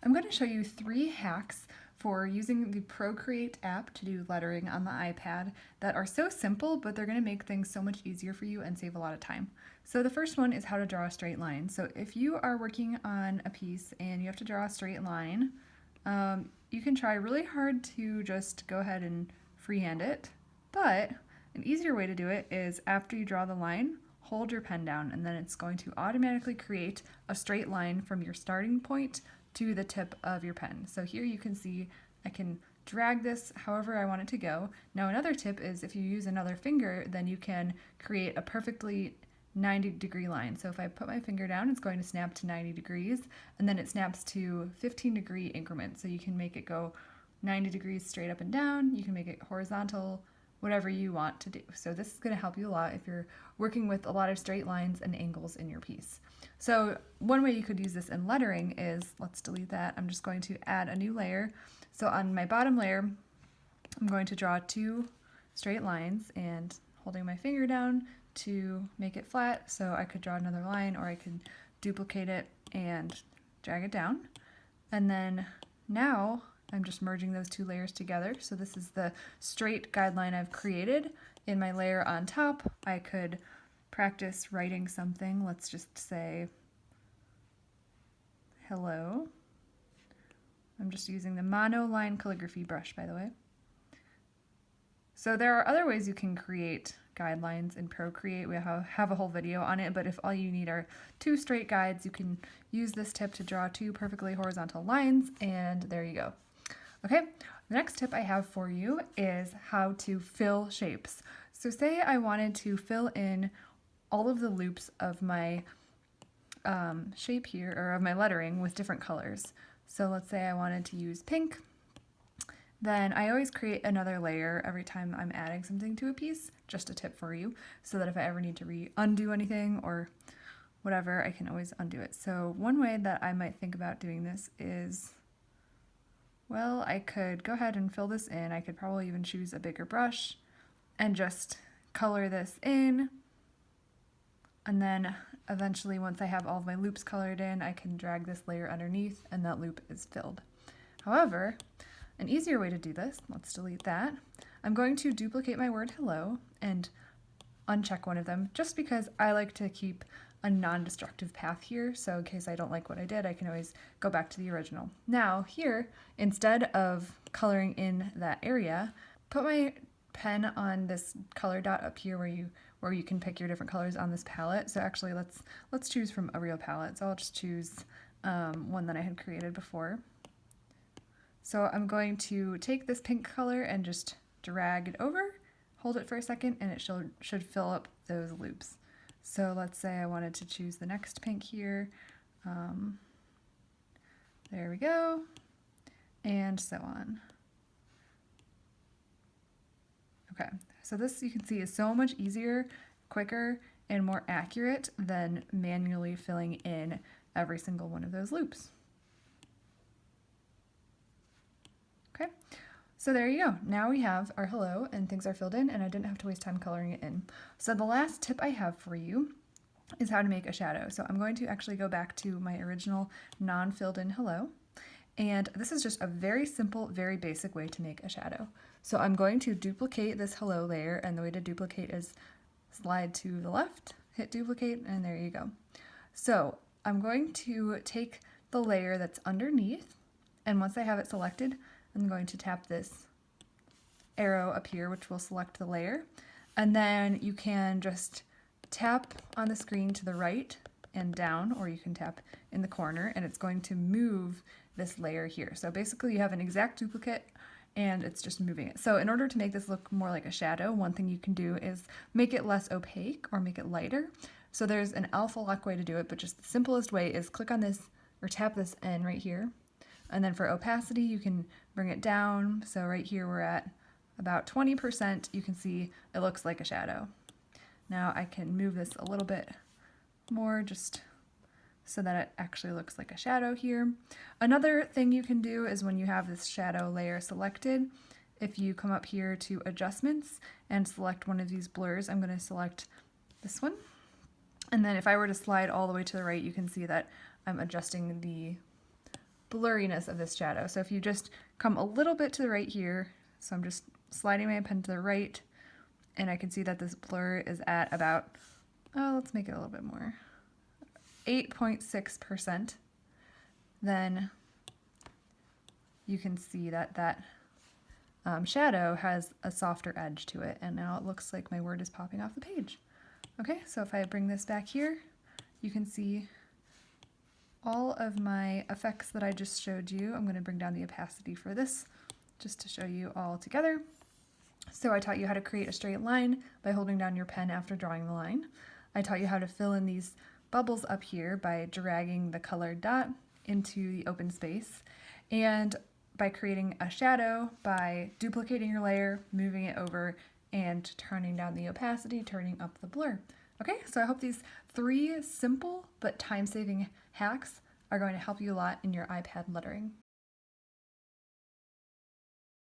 I'm going to show you 3 hacks for using the Procreate app to do lettering on the iPad that are so simple, but they're going to make things so much easier for you and save a lot of time. So the first one is how to draw a straight line. So if you are working on a piece and you have to draw a straight line, you can try really hard to just go ahead and freehand it, but an easier way to do it is after you draw the line, hold your pen down, and then it's going to automatically create a straight line from your starting point to the tip of your pen. So here you can see I can drag this however I want it to go. Now another tip is if you use another finger, then you can create a perfectly 90-degree line. So if I put my finger down, it's going to snap to 90 degrees, and then it snaps to 15-degree increments. So you can make it go 90 degrees straight up and down, you can make it horizontal, whatever you want to do. So this is going to help you a lot if you're working with a lot of straight lines and angles in your piece. So one way you could use this in lettering is, let's delete that, I'm just going to add a new layer. So on my bottom layer, I'm going to draw 2 straight lines and holding my finger down to make it flat, so I could draw another line, or I could duplicate it and drag it down. And then now I'm just merging those 2 layers together. So this is the straight guideline I've created. In my layer on top, I could practice writing something. Let's just say hello. I'm just using the monoline calligraphy brush, by the way. So there are other ways you can create guidelines in Procreate. We have a whole video on it, but if all you need are 2 straight guides, you can use this tip to draw 2 perfectly horizontal lines, and there you go. Okay, the next tip I have for you is how to fill shapes. So say I wanted to fill in all of the loops of my shape here, or of my lettering, with different colors. So let's say I wanted to use pink. Then I always create another layer every time I'm adding something to a piece, just a tip for you, so that if I ever need to undo anything or whatever, I can always undo it. So one way that I might think about doing this is, well, I could go ahead and fill this in. I could probably even choose a bigger brush and just color this in. And then eventually, once I have all of my loops colored in, I can drag this layer underneath and that loop is filled. However, an easier way to do this, let's delete that. I'm going to duplicate my word hello and uncheck one of them, just because I like to keep a non-destructive path here, so in case I don't like what I did, I can always go back to the original. Now here, instead of coloring in that area, put my pen on this color dot up here where you can pick your different colors on this palette. So actually let's choose from a real palette. So I'll just choose one that I had created before. So I'm going to take this pink color and just drag it over, hold it for a second, and it should fill up those loops. So let's say I wanted to choose the next pink here. There we go, and so on. Okay, so this you can see is so much easier, quicker, and more accurate than manually filling in every single one of those loops. Okay, so there you go. Now we have our hello and things are filled in, and I didn't have to waste time coloring it in. So the last tip I have for you is how to make a shadow. So I'm going to actually go back to my original non-filled in hello, and this is just a very simple, very basic way to make a shadow. So I'm going to duplicate this hello layer, and the way to duplicate is slide to the left, hit duplicate, and there you go. So I'm going to take the layer that's underneath, and once I have it selected, I'm going to tap this arrow up here, which will select the layer, and then you can just tap on the screen to the right and down, or you can tap in the corner, and it's going to move this layer here. So basically you have an exact duplicate and it's just moving it. So in order to make this look more like a shadow, one thing you can do is make it less opaque or make it lighter. So there's an alpha lock way to do it, but just the simplest way is click on this or tap this N right here. And then for opacity, you can bring it down. So right here we're at about 20%. You can see it looks like a shadow. Now I can move this a little bit more just so that it actually looks like a shadow here. Another thing you can do is when you have this shadow layer selected, if you come up here to adjustments and select one of these blurs, I'm going to select this one. And then if I were to slide all the way to the right, you can see that I'm adjusting the blurriness of this shadow. So if you just come a little bit to the right here, so I'm just sliding my pen to the right, and I can see that this blur is at about, oh, let's make it a little bit more, 8.6%, then you can see that that shadow has a softer edge to it, and now it looks like my word is popping off the page. Okay, so if I bring this back here, you can see all of my effects that I just showed you. I'm going to bring down the opacity for this just to show you all together. So I taught you how to create a straight line by holding down your pen after drawing the line. I taught you how to fill in these bubbles up here by dragging the colored dot into the open space, and by creating a shadow by duplicating your layer, moving it over, and turning down the opacity, turning up the blur. Okay, so I hope these 3 simple but time-saving hacks are going to help you a lot in your iPad lettering.